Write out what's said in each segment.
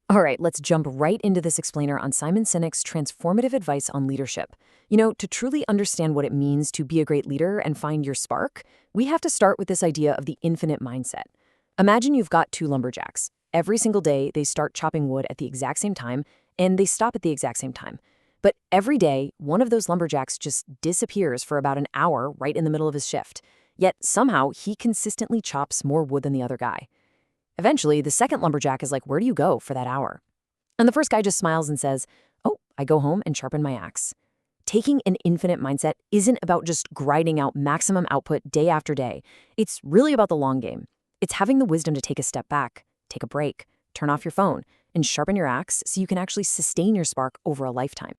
All right, let's jump right into this explainer on Simon Sinek's transformative advice on leadership. To truly understand what it means to be a great leader and find your spark, we have to start with this idea of the infinite mindset. Imagine you've got two lumberjacks. Every single day, they start chopping wood at the exact same time, and they stop at the exact same time. But every day, one of those lumberjacks just disappears for about an hour right in the middle of his shift. Yet somehow, he consistently chops more wood than the other guy. Eventually, the second lumberjack is like, "Where do you go for that hour?" And the first guy just smiles and says, "Oh, I go home and sharpen my axe." Taking an infinite mindset isn't about just grinding out maximum output day after day. It's really about the long game. It's having the wisdom to take a step back, take a break, turn off your phone, and sharpen your axe so you can actually sustain your spark over a lifetime.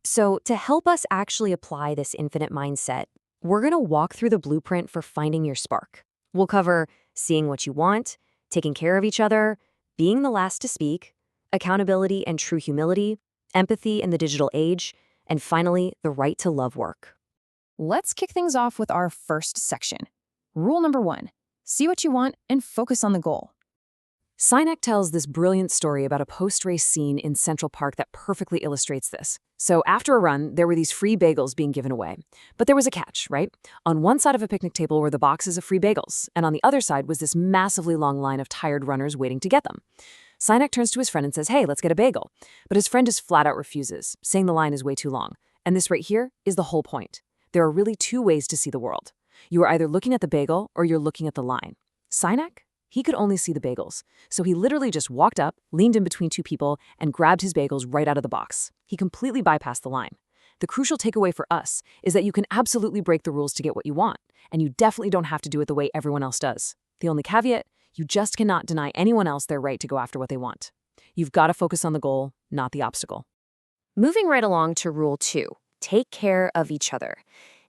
So, to help us actually apply this infinite mindset, we're going to walk through the blueprint for finding your spark. We'll cover seeing what you want, taking care of each other, being the last to speak, accountability and true humility, empathy in the digital age, and finally, the right to love work. Let's kick things off with our first section. Rule number 1, see what you want and focus on the goal. Sinek tells this brilliant story about a post-race scene in Central Park that perfectly illustrates this. So after a run, there were these free bagels being given away. But there was a catch, right? On one side of a picnic table were the boxes of free bagels, and on the other side was this massively long line of tired runners waiting to get them. Sinek turns to his friend and says, "Hey, let's get a bagel." But his friend just flat out refuses, saying the line is way too long. And this right here is the whole point. There are really two ways to see the world. You are either looking at the bagel or you're looking at the line. Sinek? He could only see the bagels, so he literally just walked up, leaned in between two people, and grabbed his bagels right out of the box. He completely bypassed the line. The crucial takeaway for us is that you can absolutely break the rules to get what you want, and you definitely don't have to do it the way everyone else does. The only caveat, you just cannot deny anyone else their right to go after what they want. You've got to focus on the goal, not the obstacle. Moving right along to Rule 2, take care of each other.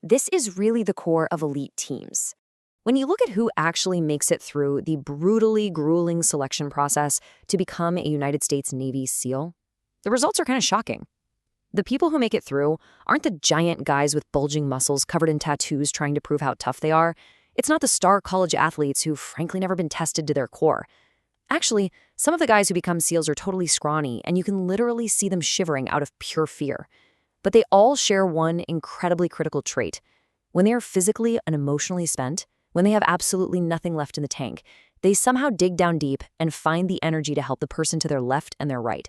This is really the core of elite teams. When you look at who actually makes it through the brutally grueling selection process to become a United States Navy SEAL, the results are kind of shocking. The people who make it through aren't the giant guys with bulging muscles covered in tattoos trying to prove how tough they are. It's not the star college athletes who've frankly never been tested to their core. Actually, some of the guys who become SEALs are totally scrawny, and you can literally see them shivering out of pure fear. But they all share one incredibly critical trait. When they are physically and emotionally spent, when they have absolutely nothing left in the tank, they somehow dig down deep and find the energy to help the person to their left and their right.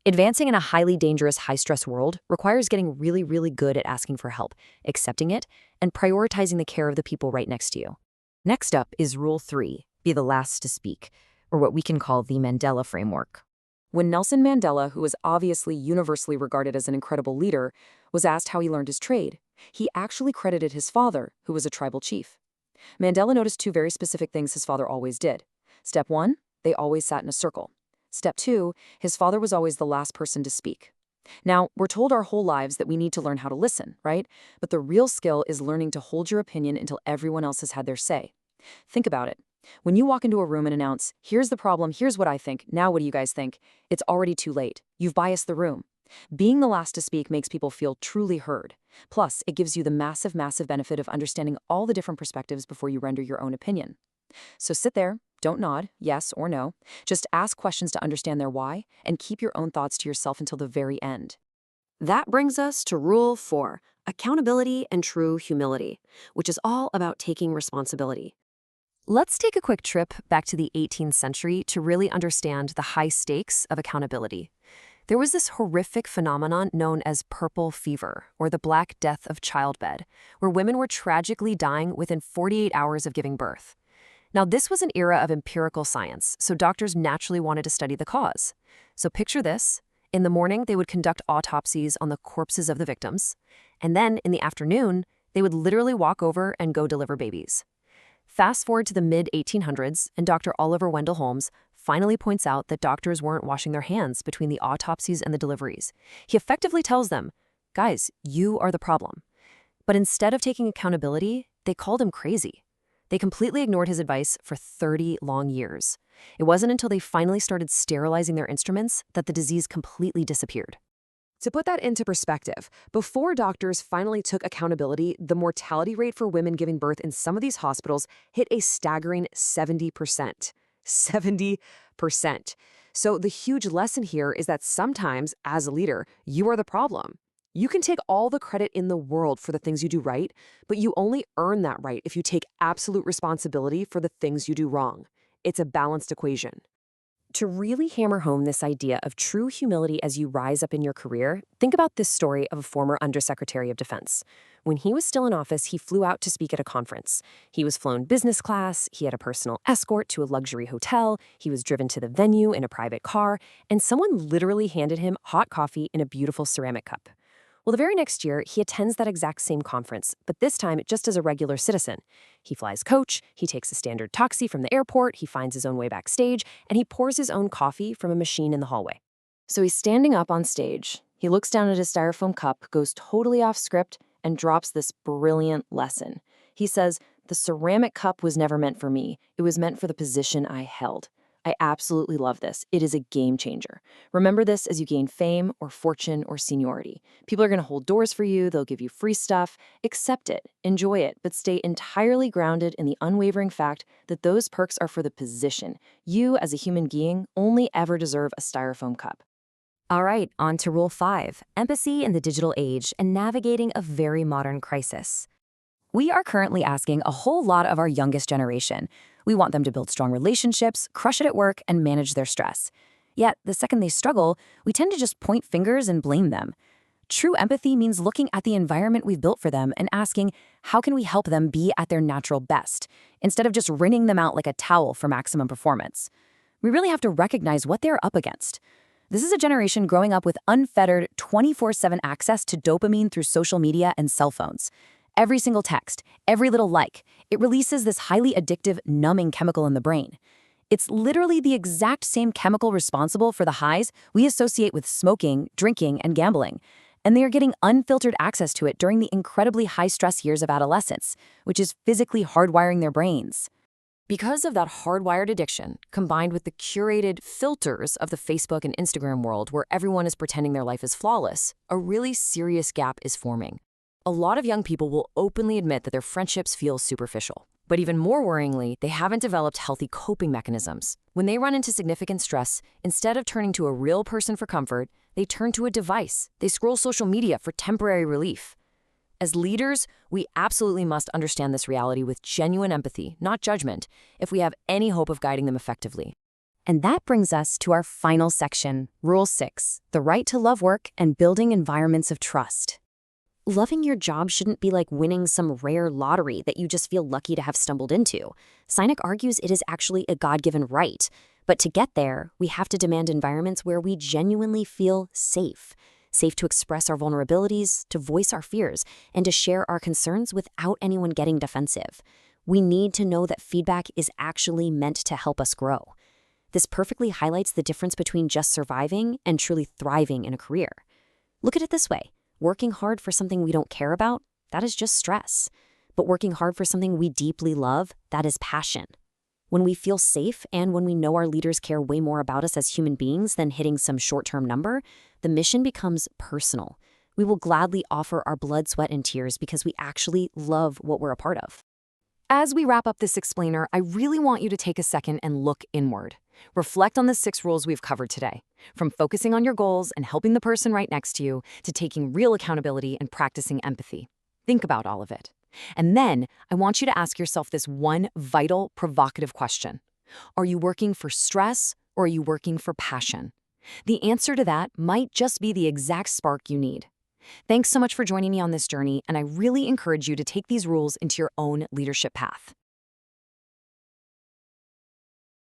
Advancing in a highly dangerous, high-stress world requires getting really, really good at asking for help, accepting it, and prioritizing the care of the people right next to you. Next up is Rule 3, be the last to speak, or what we can call the Mandela framework. When Nelson Mandela, who was obviously universally regarded as an incredible leader, was asked how he learned his trade, he actually credited his father, who was a tribal chief. Mandela noticed two very specific things his father always did. Step 1, they always sat in a circle. Step 2, his father was always the last person to speak. Now, we're told our whole lives that we need to learn how to listen, right? But the real skill is learning to hold your opinion until everyone else has had their say. Think about it. When you walk into a room and announce, "Here's the problem, here's what I think, now what do you guys think?" It's already too late. You've biased the room. Being the last to speak makes people feel truly heard. Plus, it gives you the massive, massive benefit of understanding all the different perspectives before you render your own opinion. So sit there, don't nod, yes or no. Just ask questions to understand their why, and keep your own thoughts to yourself until the very end. That brings us to Rule 4, accountability and true humility, which is all about taking responsibility. Let's take a quick trip back to the 18th century to really understand the high stakes of accountability. There was this horrific phenomenon known as purple fever, or the Black Death of childbed, where women were tragically dying within 48 hours of giving birth. Now, this was an era of empirical science, so doctors naturally wanted to study the cause. So picture this. In the morning, they would conduct autopsies on the corpses of the victims, and then in the afternoon, they would literally walk over and go deliver babies. Fast forward to the mid-1800s, and Dr. Oliver Wendell Holmes finally points out that doctors weren't washing their hands between the autopsies and the deliveries. He effectively tells them, "Guys, you are the problem." But instead of taking accountability, they called him crazy. They completely ignored his advice for 30 long years. It wasn't until they finally started sterilizing their instruments that the disease completely disappeared. To put that into perspective, before doctors finally took accountability, the mortality rate for women giving birth in some of these hospitals hit a staggering 70%. 70%. So the huge lesson here is that sometimes, as a leader, you are the problem. You can take all the credit in the world for the things you do right, but you only earn that right if you take absolute responsibility for the things you do wrong. It's a balanced equation. To really hammer home this idea of true humility as you rise up in your career, think about this story of a former Undersecretary of Defense. When he was still in office, he flew out to speak at a conference. He was flown business class, he had a personal escort to a luxury hotel, he was driven to the venue in a private car, and someone literally handed him hot coffee in a beautiful ceramic cup. Well, the very next year, he attends that exact same conference, but this time just as a regular citizen. He flies coach, he takes a standard taxi from the airport, he finds his own way backstage, and he pours his own coffee from a machine in the hallway. So he's standing up on stage. He looks down at his styrofoam cup, goes totally off script, and drops this brilliant lesson. He says, "The ceramic cup was never meant for me. It was meant for the position I held." I absolutely love this. It is a game changer. Remember this as you gain fame or fortune or seniority. People are going to hold doors for you. They'll give you free stuff. Accept it, enjoy it, but stay entirely grounded in the unwavering fact that those perks are for the position. You, as a human being, only ever deserve a styrofoam cup. All right, on to Rule 5, empathy in the digital age and navigating a very modern crisis. We are currently asking a whole lot of our youngest generation. We want them to build strong relationships, crush it at work, and manage their stress. Yet, the second they struggle, we tend to just point fingers and blame them. True empathy means looking at the environment we've built for them and asking, how can we help them be at their natural best, instead of just wringing them out like a towel for maximum performance? We really have to recognize what they're up against. This is a generation growing up with unfettered 24/7 access to dopamine through social media and cell phones. Every single text, every little like, it releases this highly addictive, numbing chemical in the brain. It's literally the exact same chemical responsible for the highs we associate with smoking, drinking, and gambling. And they are getting unfiltered access to it during the incredibly high-stress years of adolescence, which is physically hardwiring their brains. Because of that hardwired addiction, combined with the curated filters of the Facebook and Instagram world where everyone is pretending their life is flawless, a really serious gap is forming. A lot of young people will openly admit that their friendships feel superficial. But even more worryingly, they haven't developed healthy coping mechanisms. When they run into significant stress, instead of turning to a real person for comfort, they turn to a device. They scroll social media for temporary relief. As leaders, we absolutely must understand this reality with genuine empathy, not judgment, if we have any hope of guiding them effectively. And that brings us to our final section, Rule 6, the right to love work and building environments of trust. Loving your job shouldn't be like winning some rare lottery that you just feel lucky to have stumbled into. Sinek argues it is actually a God-given right. But to get there, we have to demand environments where we genuinely feel safe. Safe to express our vulnerabilities, to voice our fears, and to share our concerns without anyone getting defensive. We need to know that feedback is actually meant to help us grow. This perfectly highlights the difference between just surviving and truly thriving in a career. Look at it this way. Working hard for something we don't care about, that is just stress. But working hard for something we deeply love, that is passion. When we feel safe and when we know our leaders care way more about us as human beings than hitting some short-term number, the mission becomes personal. We will gladly offer our blood, sweat, and tears because we actually love what we're a part of. As we wrap up this explainer, I really want you to take a second and look inward. Reflect on the 6 rules we've covered today, from focusing on your goals and helping the person right next to you to taking real accountability and practicing empathy. Think about all of it. And then I want you to ask yourself this one vital, provocative question. Are you working for stress or are you working for passion? The answer to that might just be the exact spark you need. Thanks so much for joining me on this journey, and I really encourage you to take these rules into your own leadership path.